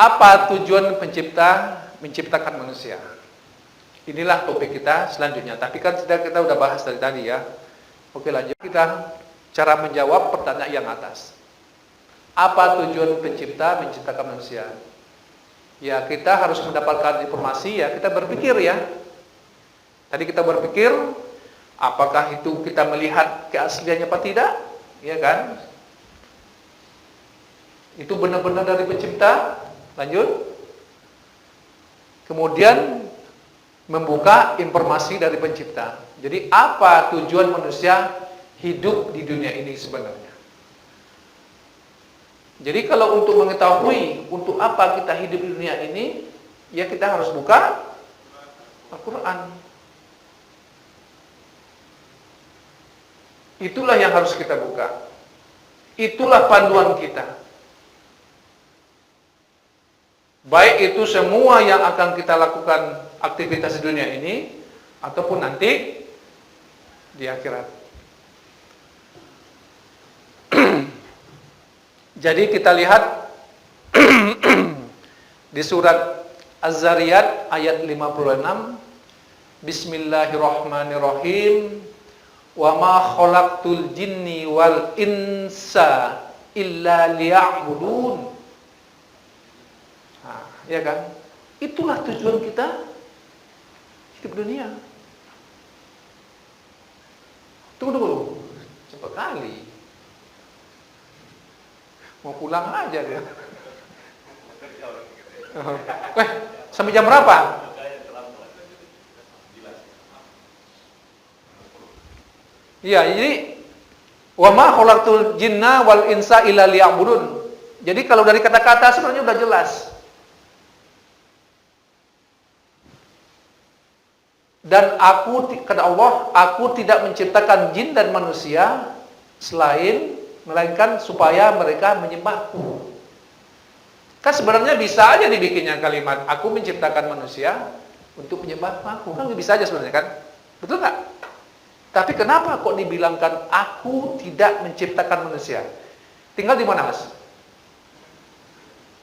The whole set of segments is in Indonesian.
Apa tujuan pencipta menciptakan manusia? Inilah topik kita selanjutnya. Tapi kan kita udah bahas dari tadi ya. Oke, lanjut kita cara menjawab pertanyaan yang atas. Apa tujuan pencipta menciptakan manusia? Ya, kita harus mendapatkan informasi ya. Kita berpikir ya. Tadi kita berpikir, apakah itu kita melihat keasliannya apa tidak? Ya kan? Itu benar-benar dari pencipta. Lanjut. Kemudian membuka informasi dari pencipta. Jadi apa tujuan manusia hidup di dunia ini sebenarnya? Jadi kalau untuk mengetahui untuk apa kita hidup di dunia ini, ya kita harus buka Al-Quran. Itulah yang harus kita buka. Itulah panduan kita. Baik itu semua yang akan kita lakukan aktivitas di dunia ini ataupun nanti di akhirat. Jadi kita lihat di surat Az-Zariyat ayat 56, Bismillahirrahmanirrahim, wa ma khalaqtul jinni wal insa illa liya'budun. Nah, ya kan? Itulah tujuan kita hidup dunia. Tunggu dulu, cepat kali. Mau pulang aja dia. Sampai jam berapa? Iya, jadi wa ma khalaqtul jinna wal insa illa liya'budun. Jadi kalau dari kata-kata sebenarnya udah jelas. Dan kata Allah, aku tidak menciptakan jin dan manusia melainkan supaya mereka menyembahku. Kan sebenarnya bisa aja dibikinnya kalimat, aku menciptakan manusia untuk menyembah aku. Kan bisa aja sebenarnya kan? Betul nggak? Tapi kenapa kok dibilangkan aku tidak menciptakan manusia? Tinggal di mana, Mas?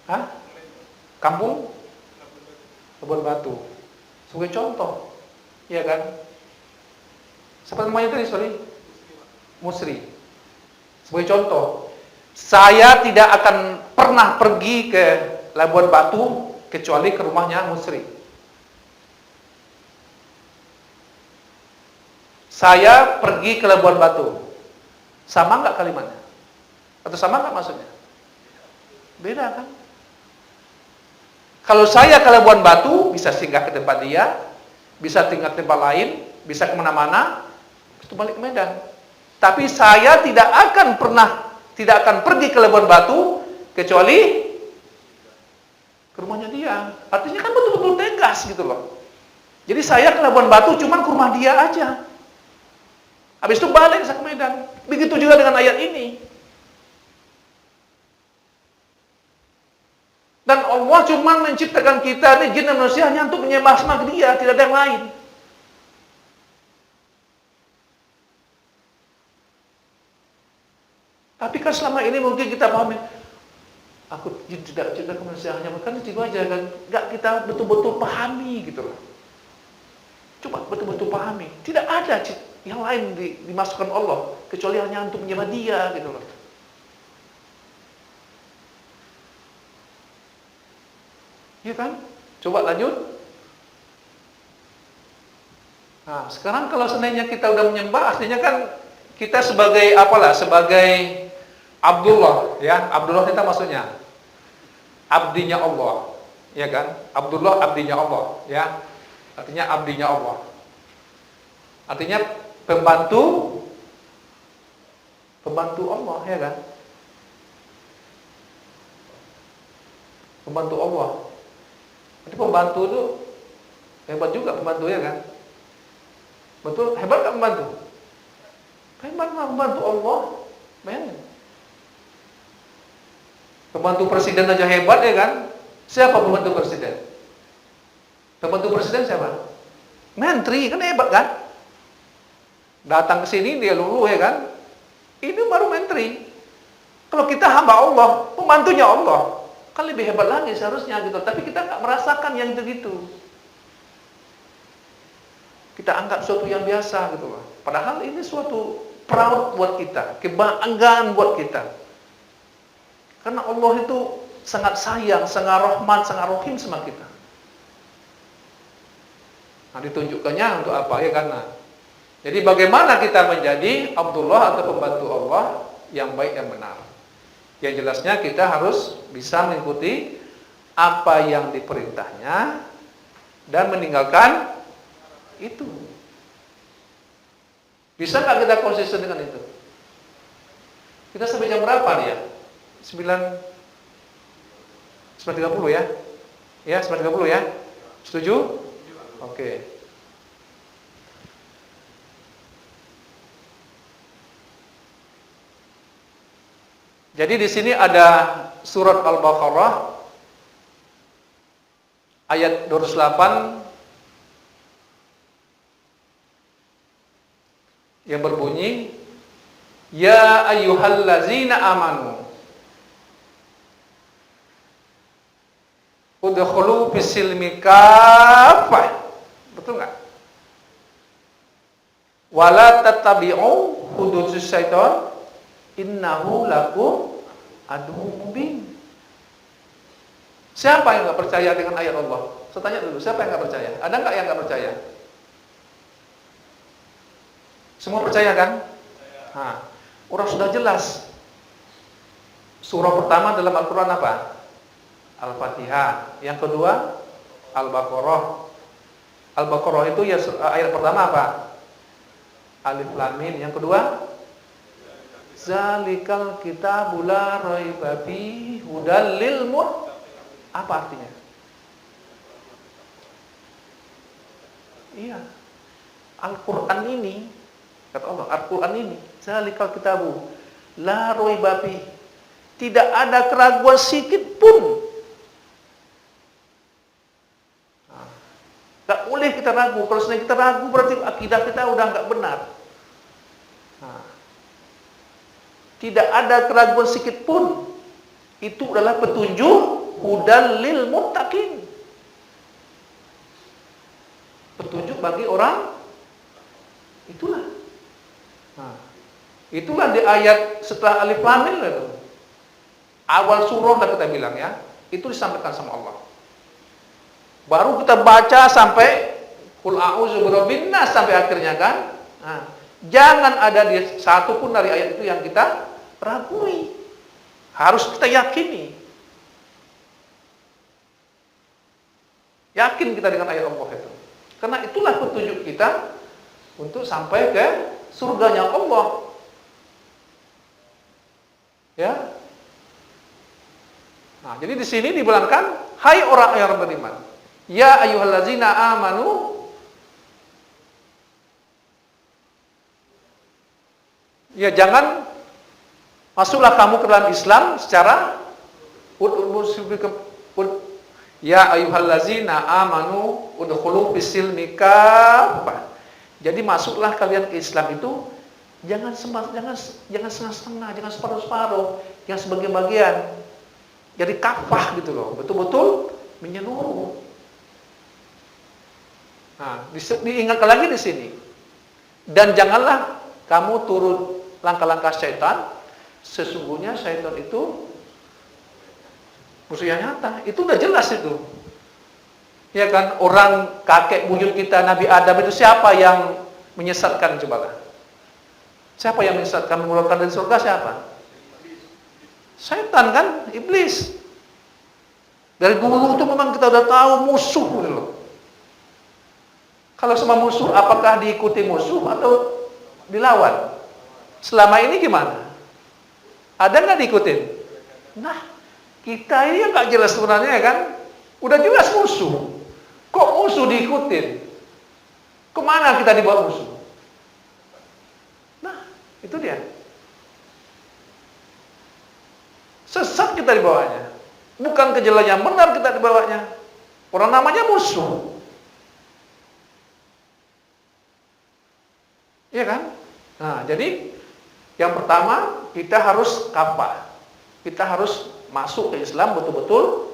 Hah? Kampung? Labuan Batu. Sebagai contoh. Iya kan? Siapa namanya tadi, sorry? Musri. Sebagai contoh, saya tidak akan pernah pergi ke Labuan Batu kecuali ke rumahnya Musri. Saya pergi ke Labuan Batu. Sama nggak kalimatnya? Atau sama nggak maksudnya? Beda kan? Kalau saya ke Labuan Batu, bisa singgah ke tempat dia, bisa tinggal tempat lain, bisa kemana-mana, itu balik ke Medan. Tapi saya tidak akan pergi ke Labuan Batu kecuali ke rumahnya dia. Artinya kan betul-betul tegas gitu loh. Jadi saya ke Labuan Batu cuma ke rumah dia aja. Habis itu balik ke Medan. Begitu juga dengan ayat ini. Dan Allah cuma menciptakan kita ini jin dan manusia hanya untuk menyembah sama dia, tidak ada yang lain. Tapi kan selama ini mungkin kita pahami, aku jin tidak menciptakan manusia hanya kan itu aja kan, nggak kita betul-betul pahami gitu loh. Coba betul-betul pahami, tidak ada yang lain dimasukkan Allah kecuali hanya untuk menyembah dia gitu loh. Iya kan? Coba lanjut. Nah, sekarang kalau seandainya kita udah menyembah, artinya kan kita sebagai apalah? Sebagai Abdullah, ya. Abdullah kita maksudnya abdinya Allah, ya kan? Abdullah abdinya Allah, ya. Artinya abdinya Allah. Artinya pembantu Allah, ya kan? Pembantu Allah. Jadi pembantu itu hebat juga pembantunya kan? Betul, hebat gak pembantu? Hebat lah pembantu Allah. Bayangin. Pembantu presiden aja hebat ya kan? Siapa pembantu presiden? Pembantu presiden siapa? Menteri, kan hebat kan? Datang ke sini dia luluh ya kan? Ini baru menteri. Kalau kita hamba Allah, pembantunya Allah. Kan lebih hebat lagi seharusnya gitu. Tapi kita nggak merasakan yang gitu-gitu. Kita anggap suatu yang biasa gitu loh. Padahal ini suatu proud buat kita, kebanggaan buat kita. Karena Allah itu sangat sayang, sangat rahman, sangat rahim sama kita. Nah, ditunjukkannya untuk apa ya karena. Jadi bagaimana kita menjadi Abdullah atau pembantu Allah yang baik yang benar. Yang jelasnya kita harus bisa mengikuti apa yang diperintahnya dan meninggalkan itu. Bisa nggak kita konsisten dengan itu? Kita sampai jam berapa nih ya? 9.30 ya? Ya, 9.30 ya? Setuju? Oke. Jadi di sini ada surat Al-Baqarah ayat 208 yang berbunyi, ya ayyuhallazina amanu udkhulu fis-silmi kaffah. Betul enggak? Wala tattabi'u hududus syaitan innahu lakum aduwwum mubin. Siapa yang enggak percaya dengan ayat Allah? Saya tanya dulu, siapa yang enggak percaya? Ada enggak yang enggak percaya? Semua percaya kan? Nah, orang sudah jelas. Surah pertama dalam Al-Quran apa? Al-Fatihah. Yang kedua, Al-Baqarah. Al-Baqarah itu ya ayat pertama apa? Alif Lam Mim. Yang kedua, Zalikal kitabul la raiba fihi hudal lil muttaqin. Apa artinya? Iya. Al-Quran ini, kata Allah, Al-Quran ini, Zalikal kitabu la raiba fihi. Tidak ada keraguan sedikit pun. Gak boleh kita ragu. Kalau sedang kita ragu berarti akidah kita udah gak benar. Tidak ada keraguan sedikit pun. Itu adalah petunjuk hudal lil muttaqin. Petunjuk bagi orang itulah. Itulah di ayat setelah Alif Lam Mim itu. Awal surah lah kita bilang ya. Itu disampaikan sama Allah. Baru kita baca sampai Qul a'udzu birabbin nas sampai akhirnya kan. Nah, jangan ada di satu pun dari ayat itu yang kita ragui. Harus kita yakini. Yakin kita dengan ayat Allah itu. Karena itulah petunjuk kita untuk sampai ke surganya Allah. Ya. Nah, jadi di sini dibilangkan, hai orang yang beriman, ya ayyuhallazina amanu, ya jangan masuklah kamu ke dalam Islam secara ya ayyuhallazina amanu udkhulu fis-silmi kaffah. Jadi masuklah kalian ke Islam itu jangan setengah-setengah, jangan separuh-separuh, jangan sebagian-bagian. Jadi kafah gitu loh, betul-betul menyeluruh. Nah, diingatkan lagi di sini. Dan janganlah kamu turut langkah-langkah syaitan. Sesungguhnya syaitan itu musuh yang nyata. Itu udah jelas itu. Ya kan, orang kakek buyut kita Nabi Adam itu siapa yang menyesatkan coba lah? Siapa yang menyesatkan, mengeluarkan dari surga siapa? Setan kan, iblis. Dari dulu itu memang kita udah tahu musuh gitu loh. Kalau sama musuh, apakah diikuti musuh atau dilawan? Selama ini gimana? Ada nggak diikutin? Nah, kita ini yang nggak jelas sebenarnya kan? Udah jelas musuh. Kok musuh diikutin? Kemana kita dibawa musuh? Nah, itu dia. Sesat kita dibawanya. Bukan ke jalan yang benar kita dibawanya. Orang namanya musuh. Iya kan? Nah, jadi yang pertama kita harus kafah. Kita harus masuk ke Islam betul-betul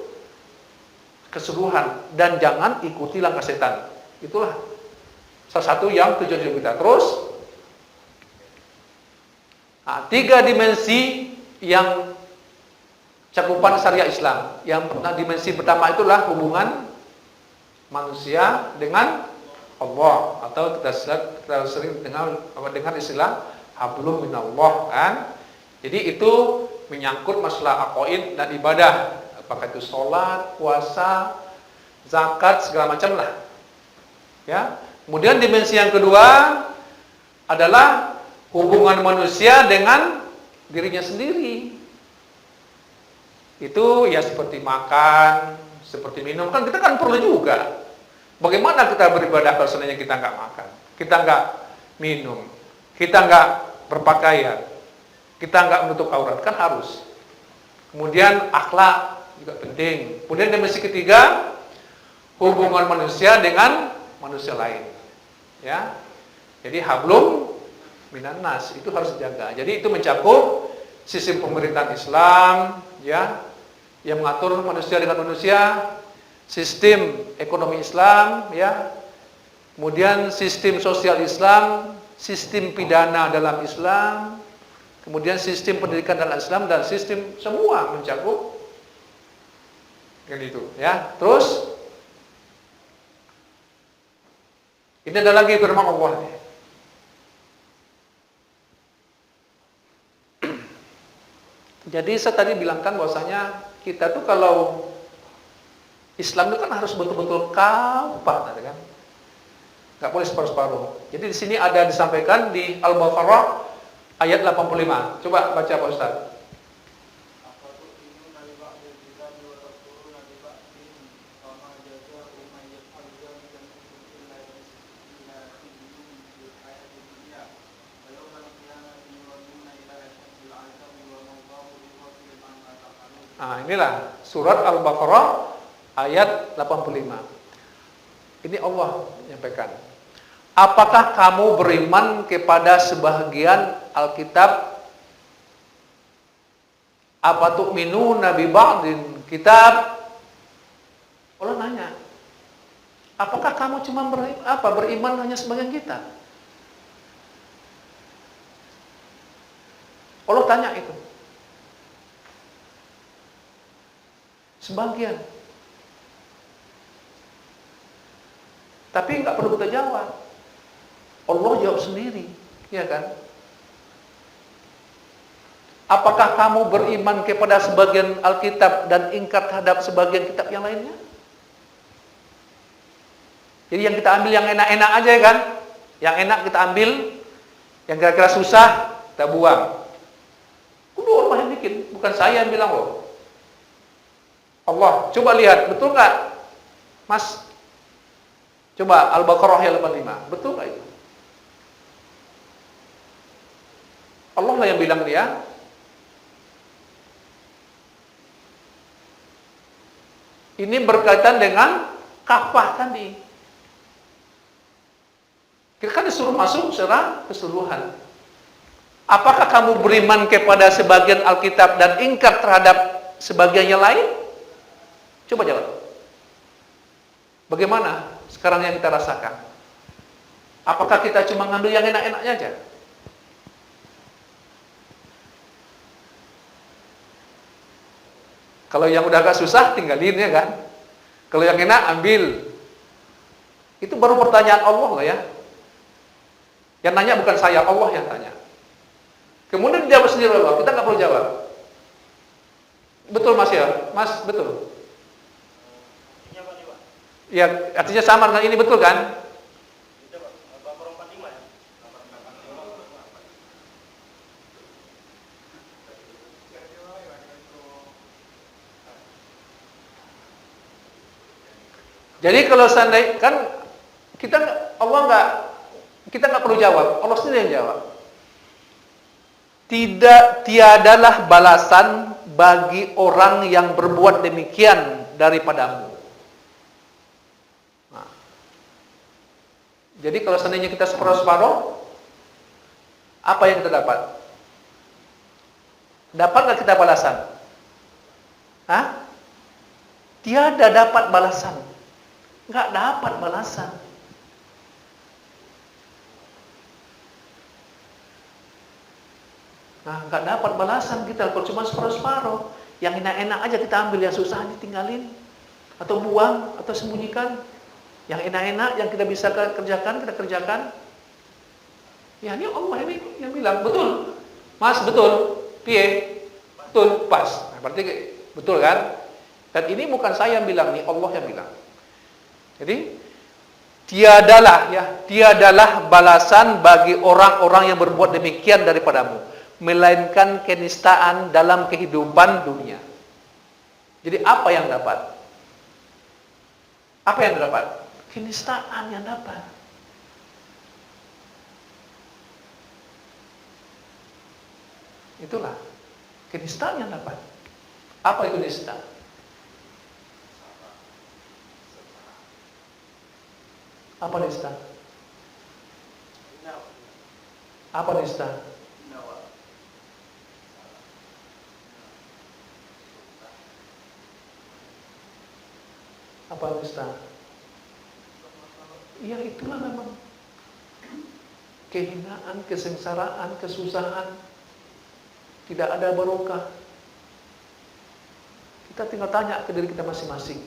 keseluruhan dan jangan ikuti langkah setan. Itulah salah satu yang tujuan hidup kita. Terus, tiga dimensi yang cakupan syariah Islam. Yang dimensi pertama itulah hubungan manusia dengan Allah, atau kita sering dengar dengan istilah hablum minallah kan. Jadi itu menyangkut masalah aqaid dan ibadah, apakah itu sholat, puasa, zakat, segala macam lah. Ya. Kemudian dimensi yang kedua adalah hubungan manusia dengan dirinya sendiri. Itu ya seperti makan, seperti minum, kan kita kan perlu juga. Bagaimana kita beribadah kalau seandainya kita nggak makan, kita nggak minum, kita nggak berpakaian, kita nggak menutup aurat, kan harus. Kemudian akhlak juga penting. Kemudian dimensi ketiga, hubungan manusia dengan manusia lain. Ya, jadi hablum minan nas itu harus dijaga. Jadi itu mencakup sistem pemerintahan Islam, ya, yang mengatur manusia dengan manusia, sistem ekonomi Islam, ya, kemudian sistem sosial Islam, sistem pidana dalam Islam, kemudian sistem pendidikan dalam Islam, dan sistem semua mencakup kan itu, ya. Terus ini ada lagi firman Allah nih. Jadi saya tadi bilangkan bahwasanya kita tuh kalau Islam itu kan harus betul-betul kompak, kan? Nggak boleh separuh-separuh. Jadi di sini ada disampaikan di Al-Baqarah ayat 85. Coba baca Pak Ustaz. Nah, inilah surat Al-Baqarah ayat 85. Ini Allah menyampaikan. Apakah kamu beriman kepada sebahagian Alkitab? Apa tu'minuna bi ba'din kitab? Allah nanya. Apakah kamu cuma beriman hanya sebagian kitab? Allah tanya itu. Sebagian. Tapi nggak perlu kita jawab. Allah jawab sendiri, ya kan? Apakah kamu beriman kepada sebagian Alkitab dan ingkar terhadap sebagian kitab yang lainnya? Jadi yang kita ambil yang enak-enak aja, ya kan? Yang enak kita ambil, yang kira-kira susah kita buang. Kudu Allah yang bikin, bukan saya yang bilang loh. Allah, coba lihat, betul nggak, Mas? Coba Al-Baqarah ayat 85, betul nggak itu? Allah lah yang bilang dia. Ini berkaitan dengan kafah tadi. Kita kan disuruh masuk secara keseluruhan. Apakah kamu beriman kepada sebagian Alkitab dan ingkar terhadap sebagian yang lain? Coba jawab. Bagaimana sekarang yang kita rasakan? Apakah kita cuma ngambil yang enak-enaknya aja? Kalau yang udah agak susah tinggalin, ya kan? Kalau yang enak ambil. Itu baru pertanyaan Allah lah ya. Yang nanya bukan saya, Allah yang tanya. Kemudian dijawab sendiri Allah, kita nggak perlu jawab. Betul Mas ya? Mas, betul. Ya, artinya sama dengan ini, betul kan? Jadi kalau seandainya kan kita nggak perlu jawab, Allah sendiri yang jawab. Tiadalah balasan bagi orang yang berbuat demikian daripadamu. Nah, jadi kalau seandainya kita separuh-separuh, apa yang kita dapat? Dapat nggak kita balasan? Hah? Tiada dapat balasan. Nggak dapat balasan. Nah, nggak dapat balasan kita kalau cuma separuh-separuh. Yang enak-enak aja kita ambil, yang susah ditinggalin. Atau buang, atau sembunyikan. Yang enak-enak, yang kita bisa kerjakan, kita kerjakan. Ya, ini Allah ini yang bilang, betul. Mas, betul. Piye? Betul, pas. Nah, berarti betul kan? Dan ini bukan saya yang bilang, nih Allah yang bilang. Jadi, tiadalah balasan bagi orang-orang yang berbuat demikian daripadamu, melainkan kenistaan dalam kehidupan dunia. Jadi apa yang dapat? Apa yang dapat? Kenistaan yang dapat. Itulah kenistaan yang dapat. Apa itu nista? Apa nista? Apa nista? Apa nista? Ya itulah memang kehinaan, kesengsaraan, kesusahan. Tidak ada barokah. Kita tinggal tanya ke diri kita masing-masing.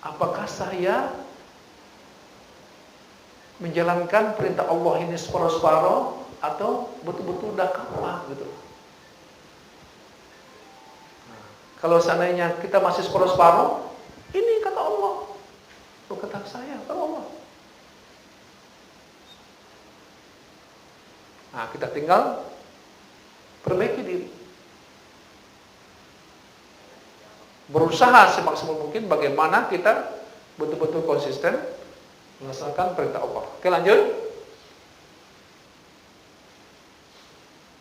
Apakah saya menjalankan perintah Allah ini separuh-separuh atau betul-betul udah kapal gitu? Kalau seandainya kita masih separuh-separuh, ini kata Allah. Bukan kata saya, kata Allah. Nah, kita tinggal perbaiki diri. Berusaha semaksimal mungkin bagaimana kita betul-betul konsisten melaksanakan perintah Allah. Oke, lanjut.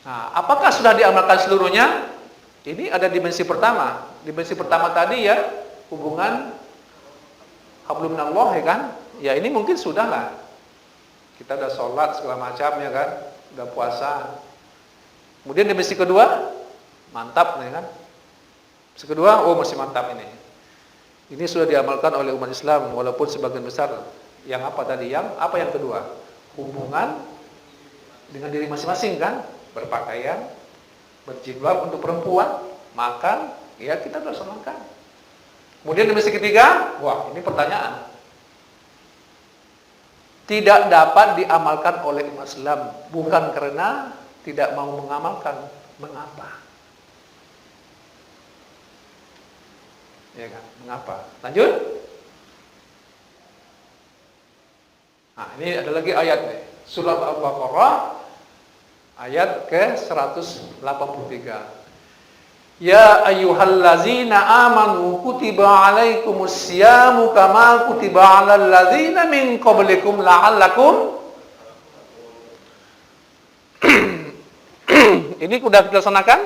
Nah, apakah sudah diamalkan seluruhnya? Ini ada dimensi pertama. Dimensi pertama tadi ya, hubungan hablum minallah ya kan? Ya ini mungkin sudah lah. Kita udah sholat segala macam ya kan? Udah puasa. Kemudian dimensi kedua, mantap ya kan? Dimensi kedua, oh masih mantap ini. Ini sudah diamalkan oleh umat Islam walaupun sebagian besar. Yang apa tadi? Yang apa yang kedua? Hubungan dengan diri masing-masing kan? Berpakaian, berjilbab untuk perempuan, makan, ya kita laksanakan. Kemudian dimensi ketiga, wah ini pertanyaan. Tidak dapat diamalkan oleh umat Islam, bukan karena tidak mau mengamalkan. Mengapa? Ya kan? Mengapa? Lanjut. Nah, ini ada lagi ayat nih. Surah Al-Baqarah ayat ke-183. Ya ayyuhallazina amanu kutiba alaikumus siyamu kama kutiba alal ladzina min qablikum la'allakum. Ini sudah kita laksanakan?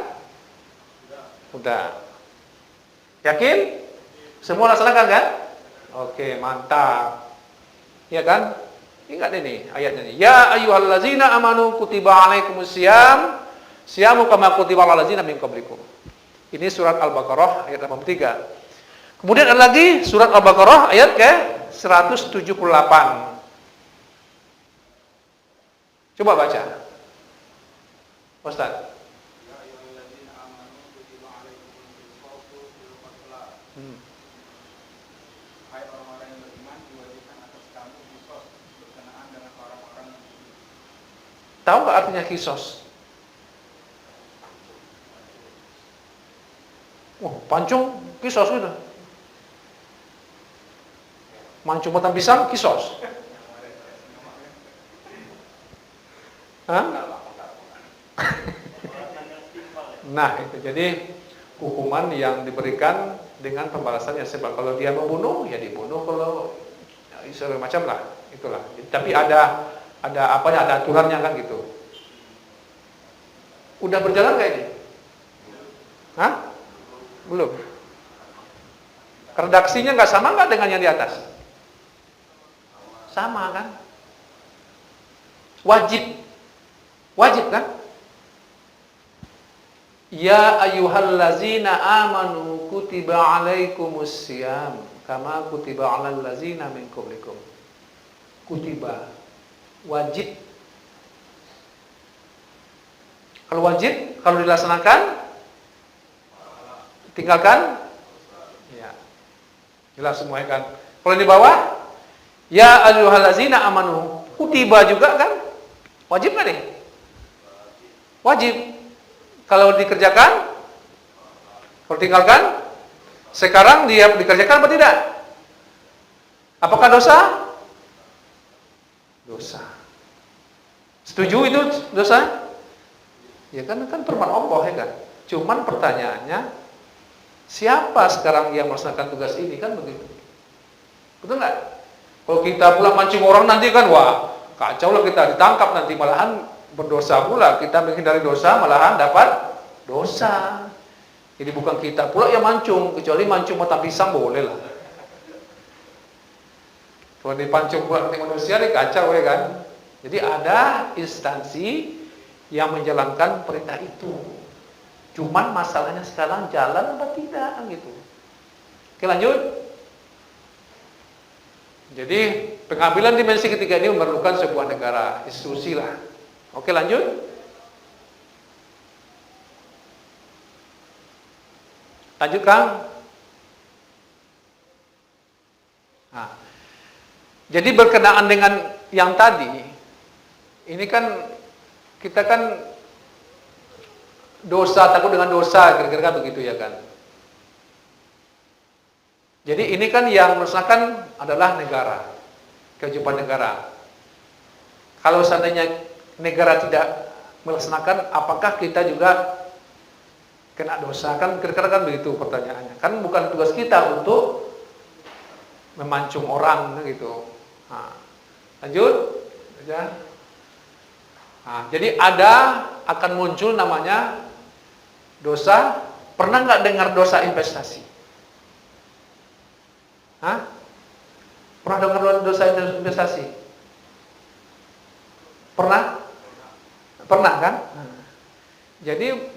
Sudah. Yakin? Semua laksanakan kan? Oke, mantap. Ya kan? Ingat ini ayatnya ini. Ya ayyuhallazina amanu kutiba alaikumus siyamu kama kutiba alal ladzina min qablikum. Ini surat Al-Baqarah ayat 83. Kemudian ada lagi surat Al-Baqarah ayat ke 178. Coba baca. Ustaz. Hai orang-orang yang beriman, diwajibkan atas kamu kisos berkenaan dengan orang-orang yang beriman. Tahu nggak artinya kisos? Wah, pancung kisos gitu. Mancung batang pisang kisos. Hah? Nah, itu jadi hukuman yang diberikan dengan pembalasan yang simpel. Kalau dia membunuh, ya dibunuh. Kalau ya, segala macam lah, itulah. Tapi ada apanya, ada aturannya kan gitu. Udah berjalan nggak ini? Hah? Belum. Redaksinya nggak sama nggak dengan yang di atas? Sama kan? Wajib kan? Ya ayyuhallazina amanu kutiba alaikumus syiyam kama kutiba alal ladzina min qablikum. Kutiba, wajib. Kalau wajib, kalau dilaksanakan, tinggalkan, ya, jelas semua kan. Kalau di bawah, ya ayyuhallazina amanu, kutiba juga kan, wajib nggak nih? Wajib. Kalau dikerjakan, kalau tinggalkan, sekarang dia dikerjakan apa tidak? Apakah dosa? Dosa. Setuju itu dosa? Ya kan firman Allah ya kan. Cuman pertanyaannya, siapa sekarang yang melaksanakan tugas ini kan begitu? Betul nggak? Kalau kita pulang mancing orang nanti kan wah kacau lah, kita ditangkap nanti malahan berdosa pula, kita menghindari dosa malahan dapat dosa. Jadi bukan kita pula yang mancung, kecuali mancung mata pisang boleh lah. Kalau dipancung pula nanti manusia ini kacau ya kan. Jadi ada instansi yang menjalankan perintah itu. Cuman masalahnya sekarang jalan apa tidak gitu. Oke lanjut. Jadi pengambilan dimensi ketiga ini memerlukan sebuah negara, institusi lah. Oke lanjut. Lanjut Kang. Nah, jadi berkenaan dengan yang tadi, ini kan kita kan dosa, takut dengan dosa, kira-kira begitu ya kan. Jadi ini kan yang melaksanakan adalah negara, kewajiban negara. Kalau seandainya negara tidak melaksanakan, apakah kita juga kena dosa? Kan kira-kira kan begitu pertanyaannya. Kan bukan tugas kita untuk memancung orang gitu. Nah, lanjut aja. Nah, jadi akan muncul namanya dosa. Pernah nggak dengar dosa investasi? Hah? Pernah dengar dosa investasi? Pernah? Pernah kan? Jadi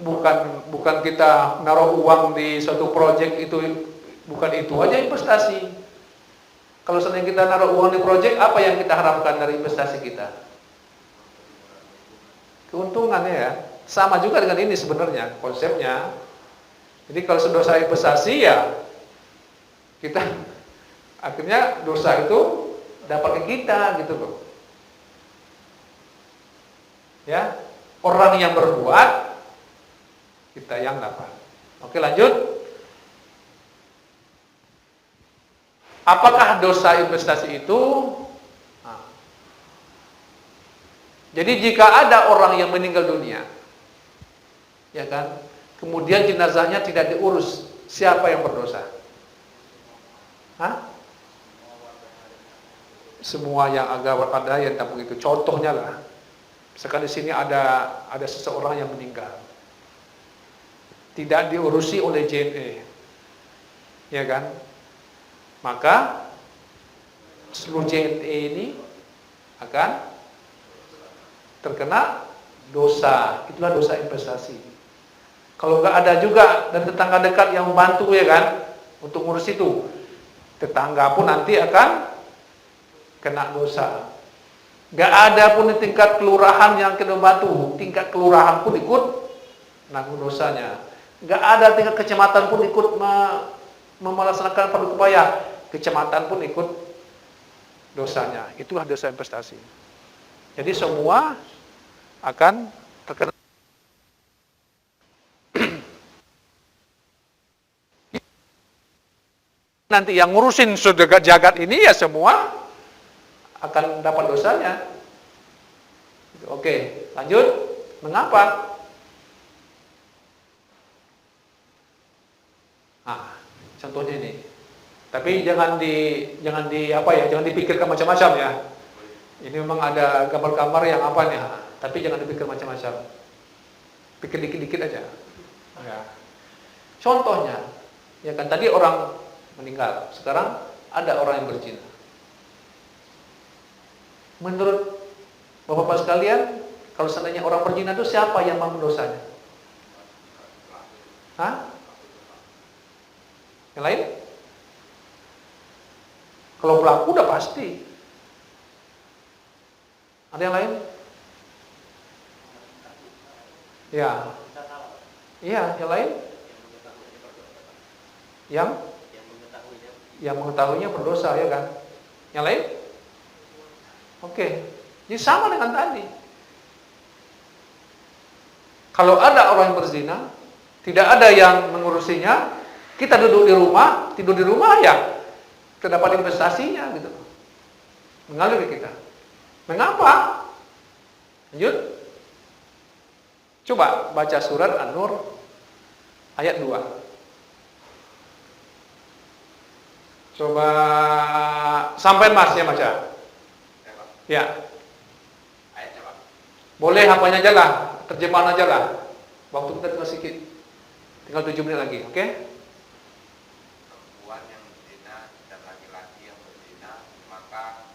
bukan kita naruh uang di suatu proyek itu, bukan itu aja investasi. Kalau seandainya kita naruh uang di proyek, apa yang kita harapkan dari investasi kita? Keuntungannya ya. Sama juga dengan ini sebenarnya konsepnya. Jadi kalau dosa investasi ya kita akhirnya dosa itu dapat ke kita gitu loh. Ya, orang yang berbuat kita yang dapat. Oke, lanjut. Apakah dosa investasi itu? Nah. Jadi jika ada orang yang meninggal dunia, ya kan, kemudian jenazahnya tidak diurus, siapa yang berdosa? Hah? Semua yang agak ada yang tak begitu. Contohnya lah, misalkan di sini ada seseorang yang meninggal, tidak diurusi oleh JNE, ya kan? Maka seluruh JNE ini akan terkena dosa. Itulah dosa investasi. Kalau nggak ada juga dan tetangga dekat yang membantu ya kan untuk ngurus itu, tetangga pun nanti akan kena dosa. Nggak ada pun di tingkat kelurahan yang kena membantu, tingkat kelurahan pun ikut nanggung dosanya. Nggak ada tingkat kecamatan pun ikut melaksanakan perlu upaya, kecamatan pun ikut dosanya. Itulah dosa investasi. Jadi semua akan terkena. Nanti yang ngurusin jagat ini ya semua akan dapat dosanya. Oke, lanjut. Mengapa? Nah, contohnya ini. Tapi jangan dipikirkan macam-macam ya. Ini memang ada gambar-gambar yang apa nih, tapi jangan dipikir macam-macam. Pikir dikit-dikit aja. Ya. Contohnya, ya kan tadi orang meninggal, sekarang ada orang yang berzina. Menurut Bapak-bapak sekalian, kalau seandainya orang berzina itu siapa yang menanggung dosanya? Hah? Yang lain? Kalau pelaku udah pasti. Ada yang lain? Ya. Iya, yang lain? Yang mengetahuinya berdosa, ya kan? Yang lain? Oke. Jadi sama dengan tadi. Kalau ada orang yang berzina, tidak ada yang mengurusinya, kita duduk di rumah, tidur di rumah ya, kita dapat investasinya gitu. Mengalir ke kita. Mengapa? Lanjut. Coba baca surat An-Nur ayat 2. Coba sampai Mas ya baca. Ya. Ayatnya, Pak. Boleh apanya aja lah, terjemahan aja lah. Waktu kita tinggal sedikit. Tinggal 7 menit lagi, oke? Perempuan yang berzina dan laki-laki yang berzina, maka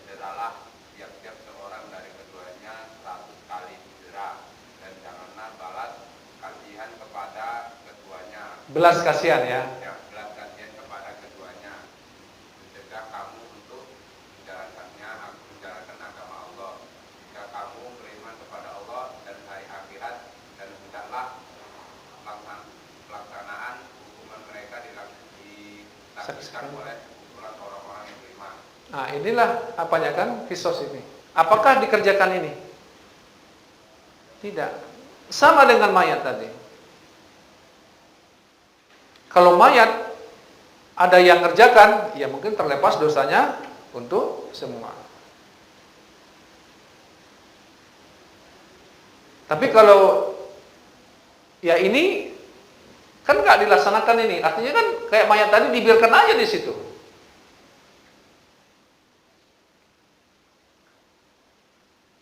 deralah tiap-tiap seorang dari keduanya 100 kali dera, dan janganlah balas kasihan kepada keduanya. Belas kasihan ya. Ya, belas kasihan kepada keduanya. Mencegah kamu untuk menjalankan agama Allah. Jika kamu beriman kepada Allah dan hari akhirat, dan hendaklah pelaksanaan hukuman mereka dilakukan oleh kumpulan orang-orang yang beriman. Nah, inilah apanya kan kisos ini. Apakah dikerjakan ini? Tidak. Sama dengan mayat tadi. Kalau mayat ada yang ngerjakan, ya mungkin terlepas dosanya untuk semua. Tapi kalau ya ini kan nggak dilaksanakan ini, artinya kan kayak mayat tadi dibiarkan aja di situ.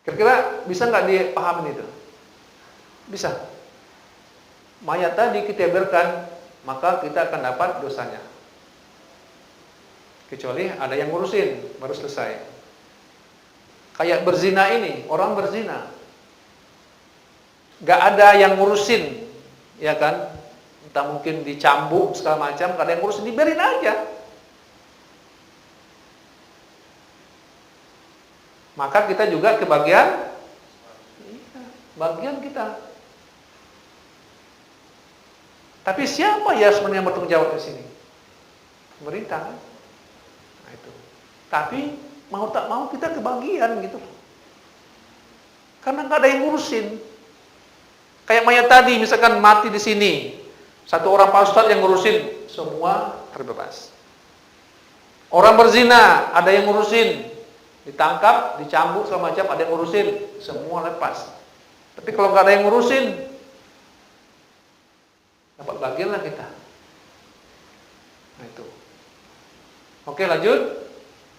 Kira-kira bisa nggak dipahami itu? Bisa. Mayat tadi kita biarkan, maka kita akan dapat dosanya. Kecuali ada yang ngurusin, baru selesai. Kayak berzina ini, orang berzina. Gak ada yang ngurusin, ya kan? Entah mungkin dicambuk segala macam, gak ada yang ngurusin, dibiarin aja. Maka kita juga kebagian, bagian kita. Tapi siapa ya sebenarnya yang bertanggung jawab di sini? Pemerintah. Nah itu. Tapi mau tak mau kita kebagian gitu. Karena nggak ada yang ngurusin. Kayak mayat tadi, misalkan mati di sini, satu orang Pak Ustadz yang ngurusin, semua terbebas. Orang berzina, ada yang ngurusin, ditangkap, dicambuk segala macam, ada yang ngurusin, semua lepas. Tapi kalau nggak ada yang ngurusin, dapat bagian lah kita. Nah itu. Oke, lanjut.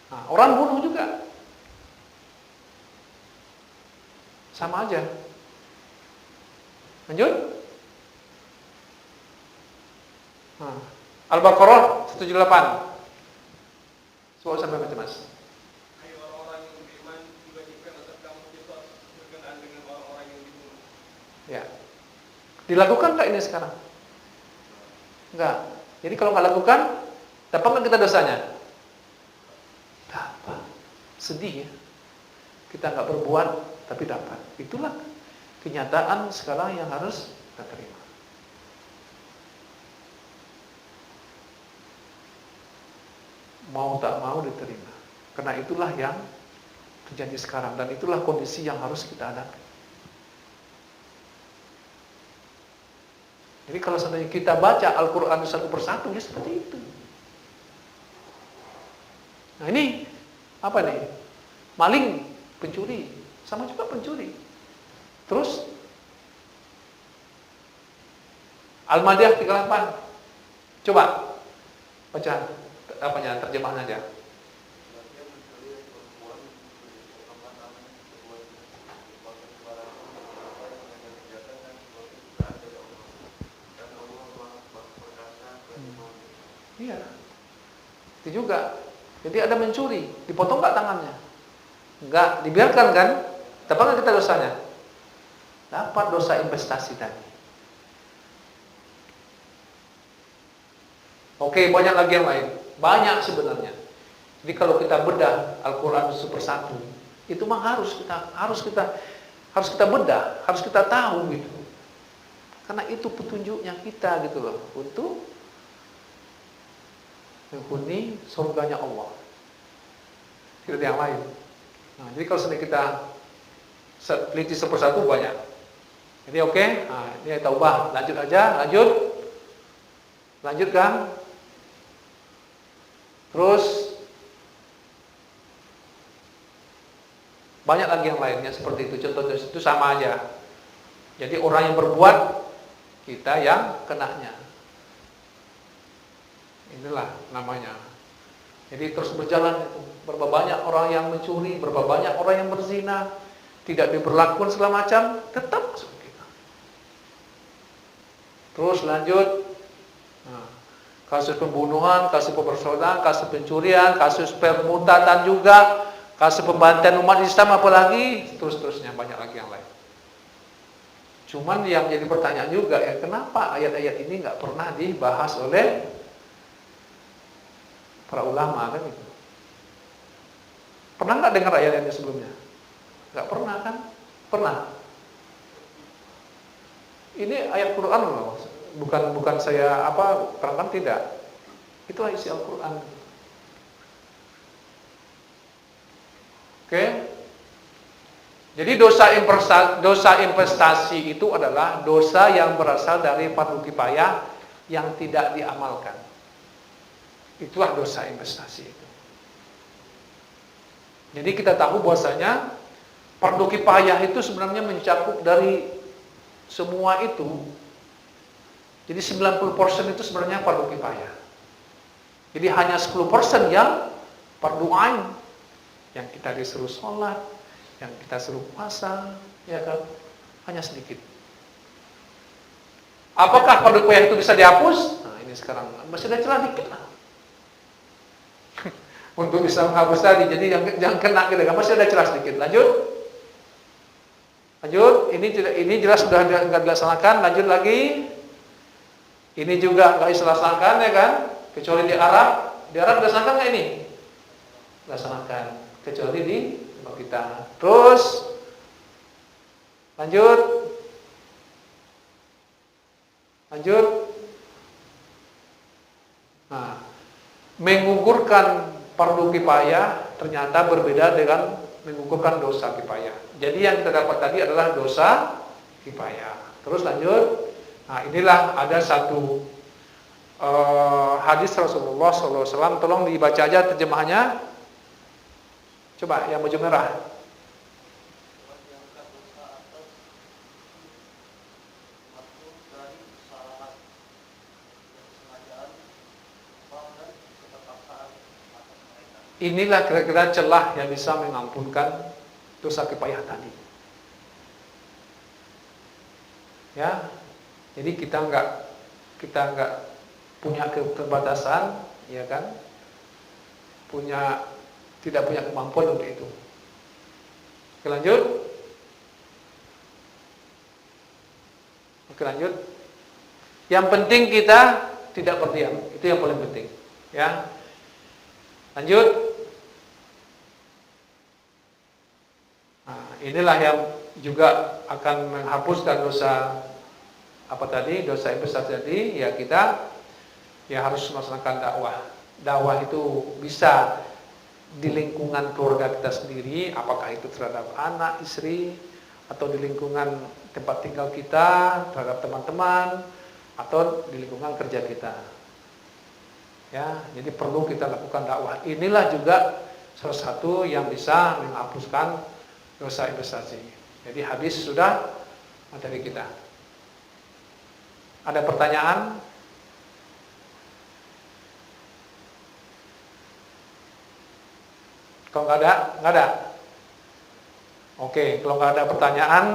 Nah, orang bunuh juga sama aja. Lanjut. Nah, Al-Baqarah 178. Coba sampai baca Mas. Hai orang-orang yang beriman, juga atas kamu kisos berkenaan dengan orang-orang yang dibunuh. Ya. Dilakukan nggak ini sekarang? Enggak. Jadi kalau nggak lakukan, dapat nggak kita dosanya? Dapat. Sedih ya. Kita nggak berbuat, tapi dapat. Itulah kenyataan sekarang yang harus kita terima. Mau tak mau diterima. Karena itulah yang terjadi sekarang. Dan itulah kondisi yang harus kita hadapi. Jadi kalau seandainya kita baca Al-Quran satu persatu, ya seperti itu. Nah ini, apa nih? Maling, pencuri. Sama juga pencuri. Terus, Al-Maidah 38. Coba, baca apanya, terjemahan aja. Iya, itu juga. Jadi ada mencuri, dipotong nggak tangannya? Nggak, dibiarkan kan? Dapat nggak kita dosanya? Dapat dosa investasi tadi. Oke, banyak lagi yang lain. Banyak sebenarnya. Jadi kalau kita bedah Al-Quran satu persatu, itu mah harus kita bedah, harus kita tahu gitu. Karena itu petunjuknya kita gitu loh, untuk menghuni surganya Allah. Tidak ada yang lain. Nah, jadi kalau sedang kita teliti satu persatu banyak. Jadi oke, nah, ini kita ubah. Lanjut aja, lanjutkan. Terus banyak lagi yang lainnya seperti itu. Contohnya itu sama aja. Jadi orang yang berbuat, kita yang kenanya. Inilah namanya. Jadi terus berjalan itu. Berapa banyak orang yang mencuri, berapa banyak orang yang berzina, tidak diberlakukan segala macam, tetap masuk kita. Terus lanjut. Nah, kasus pembunuhan, kasus pemerkosaan, kasus pencurian, kasus permutatan juga, kasus pembantaian umat Islam, apalagi terus-terusnya banyak lagi yang lain. Cuman yang jadi pertanyaan juga ya, kenapa ayat-ayat ini nggak pernah dibahas oleh para ulama kan itu? Pernah nggak dengar ayat-ayatnya sebelumnya? Nggak pernah kan? Pernah. Ini ayat Quran loh. Bukan saya terangkan, tidak. Itu isi Al-Quran. Oke. Jadi dosa investasi itu adalah dosa yang berasal dari fardu kifayah yang tidak diamalkan. Itulah dosa investasi itu. Jadi kita tahu bahwasanya fardu kifayah itu sebenarnya mencakup dari semua itu. Jadi 90% itu sebenarnya fardu kifayah. Jadi hanya 10% yang fardu ain, yang kita disuruh sholat, yang kita suruh puasa, ya kan? Hanya sedikit. Apakah fardu kifayah itu bisa dihapus? Nah, ini sekarang masih ada celah dikit lah. Untuk bisa menghapus tadi, jadi yang kena kita, masih ada celah sedikit. Lanjut. Ini jelas sudah enggak dilaksanakan. Lanjut lagi. Ini juga enggak dilaksanakan, ya kan? Kecuali di Arab. Di Arab dilaksanakan enggak ini? Dilaksanakan. Kecuali di tempat kita. Terus lanjut. Nah, menggugurkan fardu kifayah ternyata berbeda dengan menggugurkan dosa kifayah. Jadi yang kita dapat tadi adalah dosa kifayah. Terus lanjut. Nah, inilah ada satu hadis Rasulullah SAW. Tolong dibaca aja terjemahannya. Coba yang baju merah. Inilah kira-kira celah yang bisa mengampunkan dosa kifayah tadi. Ya, jadi kita enggak punya keterbatasan, ya kan? Tidak punya kemampuan untuk itu. Oke, lanjut. Yang penting kita tidak berdiam, itu yang paling penting. Ya, lanjut. Nah, inilah yang juga akan menghapuskan dosa dosa investasi tadi. Ya, kita harus melaksanakan dakwah. Dakwah itu bisa di lingkungan keluarga kita sendiri, apakah itu terhadap anak, istri, atau di lingkungan tempat tinggal kita, terhadap teman-teman, atau di lingkungan kerja kita. Ya, jadi perlu kita lakukan dakwah. Inilah juga salah satu yang bisa menghapuskan dosa investasi. Jadi habis sudah materi kita. Ada pertanyaan? Kalau nggak ada. Oke, kalau nggak ada pertanyaan,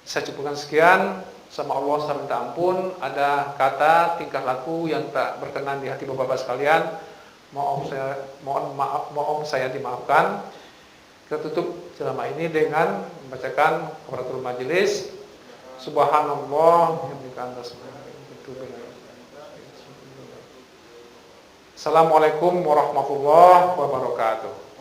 saya cukupkan sekian. Sama Allah saya minta ampun. Ada kata tingkah laku yang tak berkenan di hati bapak-bapak sekalian. Mohon saya dimaafkan. Kita tutup ceramah ini dengan membacakan kafaratul majelis. Subhanallah, Assalamualaikum warahmatullahi wabarakatuh.